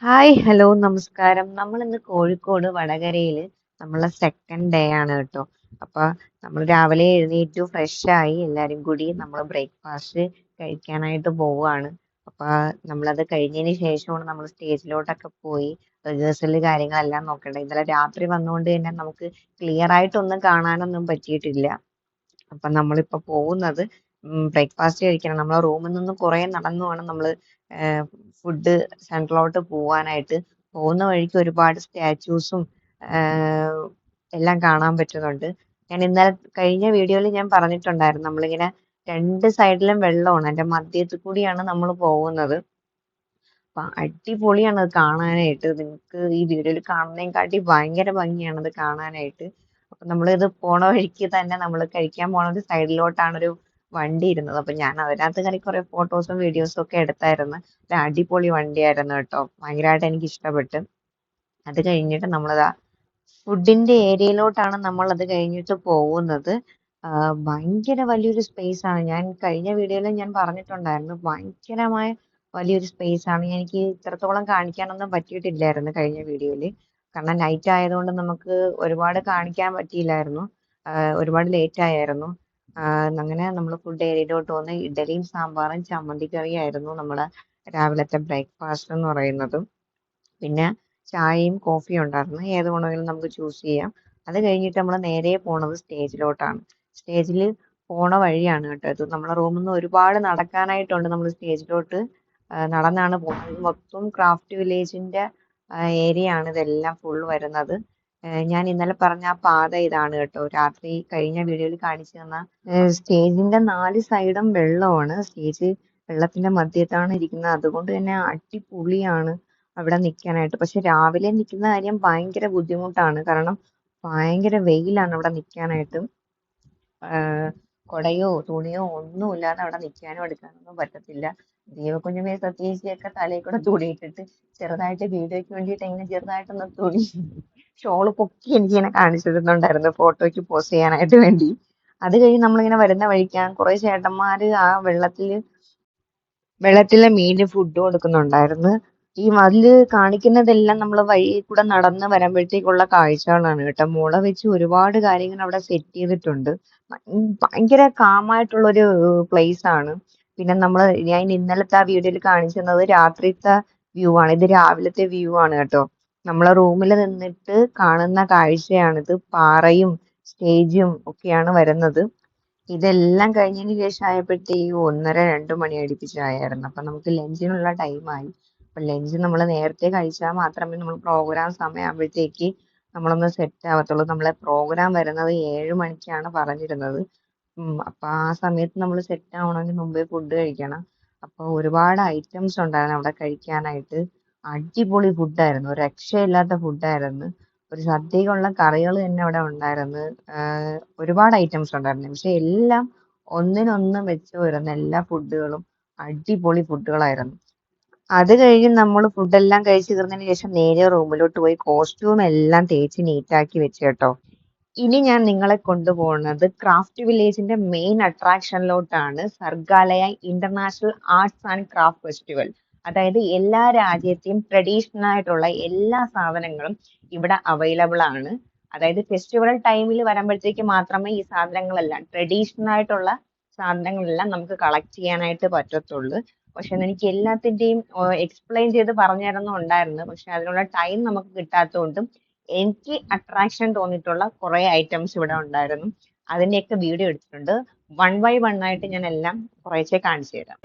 Hi hello നമസ്കാരം. നമ്മൾ ഇന്ന് കോഴിക്കോട് വടകരയിൽ നമ്മളെ സെക്കൻഡ് ഡേ ആണ് കേട്ടോ. അപ്പൊ നമ്മൾ രാവിലെ എഴുന്നേറ്റു ഫ്രഷായി എല്ലാരും കൂടി നമ്മൾ ബ്രേക്ക്ഫാസ്റ്റ് കഴിക്കാനായിട്ട് പോവുകയാണ്. അപ്പൊ നമ്മളത് കഴിഞ്ഞതിന് ശേഷമാണ് നമ്മൾ സ്റ്റേജിലോട്ടൊക്കെ പോയി റിഹേഴ്സൽ കാര്യങ്ങളെല്ലാം നോക്കണ്ടേ. ഇന്നലെ രാത്രി വന്നുകൊണ്ട് തന്നെ നമുക്ക് ക്ലിയർ ആയിട്ടൊന്നും കാണാനൊന്നും പറ്റിയിട്ടില്ല. അപ്പൊ നമ്മളിപ്പോ പോകുന്നത് ബ്രേക്ക്ഫാസ്റ്റ് കഴിക്കണം. നമ്മളെ റൂമിൽ നിന്ന് കുറെ നടന്നു വേണം നമ്മള് ഫുഡ് സെന്ററിലോട്ട് പോവാനായിട്ട്. പോകുന്ന വഴിക്ക് ഒരുപാട് സ്റ്റാച്യൂസും എല്ലാം കാണാൻ പറ്റുന്നുണ്ട്. ഞാൻ ഇന്നലെ കഴിഞ്ഞ വീഡിയോയിൽ ഞാൻ പറഞ്ഞിട്ടുണ്ടായിരുന്നു നമ്മളിങ്ങനെ രണ്ട് സൈഡിലും വെള്ളമാണ്, അതിന്റെ മധ്യത്തിൽ കൂടിയാണ് നമ്മൾ പോകുന്നത്. അപ്പൊ അടിപൊളിയാണ് അത് കാണാനായിട്ട്. നിങ്ങൾക്ക് ഈ വീഡിയോയിൽ കാണുന്നതിനെക്കാട്ടി ഭയങ്കര ഭംഗിയാണ് അത് കാണാനായിട്ട്. അപ്പൊ നമ്മളിത് പോണ വഴിക്ക് തന്നെ നമ്മൾ കഴിക്കാൻ പോണ ഒരു സൈഡിലോട്ടാണ് ഒരു വണ്ടി ഇരുന്നത്. അപ്പൊ ഞാൻ അതിനകത്ത് കയറി കുറെ ഫോട്ടോസും വീഡിയോസും ഒക്കെ എടുത്തായിരുന്നു. ഒരു അടിപൊളി വണ്ടിയായിരുന്നു കേട്ടോ, ഭയങ്കരമായിട്ട് എനിക്ക് ഇഷ്ടപ്പെട്ട്. അത് കഴിഞ്ഞിട്ട് നമ്മളിതാ ഫുഡിന്റെ ഏരിയയിലോട്ടാണ് നമ്മൾ അത് കഴിഞ്ഞിട്ട് പോകുന്നത്. ഭയങ്കര വലിയൊരു സ്പേസ് ആണ്. ഞാൻ കഴിഞ്ഞ വീഡിയോയിൽ ഞാൻ പറഞ്ഞിട്ടുണ്ടായിരുന്നു, ഭയങ്കരമായ വലിയൊരു സ്പേസ് ആണ്. എനിക്ക് ഇത്രത്തോളം കാണിക്കാനൊന്നും പറ്റിയിട്ടില്ലായിരുന്നു കഴിഞ്ഞ വീഡിയോയിൽ. കാരണം നൈറ്റ് ആയതുകൊണ്ട് നമുക്ക് ഒരുപാട് കാണിക്കാൻ പറ്റിയില്ലായിരുന്നു. ഒരുപാട് ലേറ്റ് ആയായിരുന്നു. അങ്ങനെ നമ്മൾ ഫുഡ് ഏരിയയിലോട്ട് വന്ന് ഇഡലിയും സാമ്പാറും ചമ്മന്തി കറിയായിരുന്നു നമ്മളെ രാവിലത്തെ ബ്രേക്ക്ഫാസ്റ്റ് എന്ന് പറയുന്നത്. പിന്നെ ചായയും കോഫിയും ഉണ്ടായിരുന്നു. ഏത് വേണമെങ്കിലും നമുക്ക് ചൂസ് ചെയ്യാം. അത് കഴിഞ്ഞിട്ട് നമ്മൾ നേരെ പോണത് സ്റ്റേജിലോട്ടാണ്. സ്റ്റേജിൽ പോണ വഴിയാണ് കേട്ടോ ഇത്. നമ്മളെ റൂമിൽ നിന്ന് ഒരുപാട് നടക്കാനായിട്ടുണ്ട്. നമ്മൾ സ്റ്റേജിലോട്ട് നടന്നാണ് പോകുന്നത്. ഇത് മൊത്തം ക്രാഫ്റ്റ് വില്ലേജിന്റെ ഏരിയ ആണ് ഇതെല്ലാം ഫുൾ വരുന്നത്. ഞാൻ ഇന്നലെ പറഞ്ഞ ആ പാത ഇതാണ് കേട്ടോ. രാത്രി കഴിഞ്ഞ വീഡിയോയിൽ കാണിച്ചു തന്ന സ്റ്റേജിന്റെ 4 സൈഡും വെള്ളമാണ്. സ്റ്റേജ് വെള്ളത്തിന്റെ മധ്യത്താണ് ഇരിക്കുന്നത്. അതുകൊണ്ട് തന്നെ അടിപൊളിയാണ് അവിടെ നിൽക്കാനായിട്ട്. പക്ഷെ രാവിലെ നിൽക്കുന്ന കാര്യം ഭയങ്കര ബുദ്ധിമുട്ടാണ്. കാരണം ഭയങ്കര വെയിലാണ് അവിടെ നിൽക്കാനായിട്ട്. കൊടയോ തുണിയോ ഒന്നുമില്ലാതെ അവിടെ നിൽക്കാനോ എടുക്കാനൊന്നും പറ്റത്തില്ല. ദൈവകുഞ്ഞുമേ സത്യേച്ചിയൊക്കെ തലയിൽ കൂടെ തുണിയിട്ടിട്ട് ചെറുതായിട്ട് വീഡിയോയ്ക്ക് വേണ്ടിയിട്ട് ഇങ്ങനെ ചെറുതായിട്ടൊന്ന് തുണി ഷോള് പൊക്കി എനിക്കിങ്ങനെ കാണിച്ചു തരുന്നുണ്ടായിരുന്നു ഫോട്ടോയ്ക്ക് പോസ്റ്റ് ചെയ്യാനായിട്ട് വേണ്ടി. അത് കഴിഞ്ഞ് നമ്മളിങ്ങനെ വരുന്ന വഴിക്കാൻ കുറെ ചേട്ടന്മാര് ആ വെള്ളത്തിലെ മീന് ഫുഡ് കൊടുക്കുന്നുണ്ടായിരുന്നു. ഈ അതില് കാണിക്കുന്നതെല്ലാം നമ്മൾ വഴി കൂടെ നടന്ന് വരുമ്പോഴത്തേക്കുള്ള കാഴ്ചകളാണ് കേട്ടോ. മുള വെച്ച് ഒരുപാട് കാര്യങ്ങൾ അവിടെ സെറ്റ് ചെയ്തിട്ടുണ്ട്. ഭയങ്കര കാമായിട്ടുള്ളൊരു പ്ലേസ് ആണ്. പിന്നെ ഞാൻ ഇന്നലത്തെ ആ വീഡിയോയിൽ കാണിച്ചു തന്നത് രാത്രിത്തെ വ്യൂ ആണ്. ഇത് രാവിലത്തെ വ്യൂ ആണ് കേട്ടോ. നമ്മളെ റൂമിൽ നിന്നിട്ട് കാണുന്ന കാഴ്ചയാണിത്. പാറയും സ്റ്റേജും ഒക്കെയാണ് വരുന്നത്. ഇതെല്ലാം കഴിഞ്ഞതിന് ശേഷം ആയപ്പോഴത്തേക്കും 1:30-2 മണി അടുപ്പിച്ചായിരുന്നു. അപ്പൊ നമുക്ക് ലഞ്ചിനുള്ള ടൈമായി. അപ്പൊ ലഞ്ച് നമ്മൾ നേരത്തെ കഴിച്ചാൽ മാത്രമേ നമ്മൾ പ്രോഗ്രാം സമയമാകുമ്പോഴത്തേക്ക് നമ്മളൊന്ന് സെറ്റ് ആവത്തുള്ളൂ. നമ്മളെ പ്രോഗ്രാം വരുന്നത് 7 മണിക്കാണ് പറഞ്ഞിരുന്നത്. അപ്പൊ ആ സമയത്ത് നമ്മൾ സെറ്റ് ആവണമെങ്കിൽ മുമ്പേ ഫുഡ് കഴിക്കണം. അപ്പൊ ഒരുപാട് ഐറ്റംസ് ഉണ്ടായിരുന്നു അവിടെ കഴിക്കാനായിട്ട്. അടിപൊളി ഫുഡായിരുന്നു, ഒരു രക്ഷയില്ലാത്ത ഫുഡായിരുന്നു. ഒരു സദ്യക്കുള്ള കറികൾ തന്നെ അവിടെ ഉണ്ടായിരുന്നു. ഒരുപാട് ഐറ്റംസ് ഉണ്ടായിരുന്നു. പക്ഷെ എല്ലാം ഒന്നിനൊന്ന് വെച്ച് വരുന്ന എല്ലാ ഫുഡുകളും അടിപൊളി ഫുഡുകളായിരുന്നു. അത് കഴിഞ്ഞ് നമ്മൾ ഫുഡെല്ലാം കഴിച്ച് തീർന്നതിന് ശേഷം നേരെ റൂമിലോട്ട് പോയി കോസ്റ്റ്യൂം എല്ലാം തേച്ച് നീറ്റാക്കി വെച്ച് കേട്ടോ. ഇനി ഞാൻ നിങ്ങളെ കൊണ്ടുപോകുന്നത് ക്രാഫ്റ്റ് വില്ലേജിന്റെ മെയിൻ അട്രാക്ഷനിലോട്ടാണ്. Sargaalaya international arts and craft festival. അതായത് എല്ലാ രാജ്യത്തെയും ട്രഡീഷണൽ ആയിട്ടുള്ള എല്ലാ സാധനങ്ങളും ഇവിടെ അവൈലബിൾ ആണ്. അതായത് ഫെസ്റ്റിവൽ ടൈമിൽ വരുമ്പോഴത്തേക്ക് മാത്രമേ ഈ സാധനങ്ങളെല്ലാം ട്രഡീഷണൽ ആയിട്ടുള്ള സാധനങ്ങളെല്ലാം നമുക്ക് കളക്ട് ചെയ്യാനായിട്ട് പറ്റത്തുള്ളൂ. പക്ഷെ എനിക്ക് എല്ലാത്തിന്റെയും എക്സ്പ്ലെയിൻ ചെയ്ത് പറഞ്ഞു തരുന്നുണ്ടായിരുന്നു. പക്ഷെ അതിനുള്ള ടൈം നമുക്ക് കിട്ടാത്തതുകൊണ്ടും എനിക്ക് അട്രാക്ഷൻ തോന്നിയിട്ടുള്ള കുറെ ഐറ്റംസ് ഇവിടെ ഉണ്ടായിരുന്നു. അതിന്റെയൊക്കെ വീഡിയോ എടുത്തിട്ടുണ്ട്. വൺ ബൈ വൺ ആയിട്ട് ഞാൻ എല്ലാം കുറേശ്ശെ കാണിച്ചു തരാം.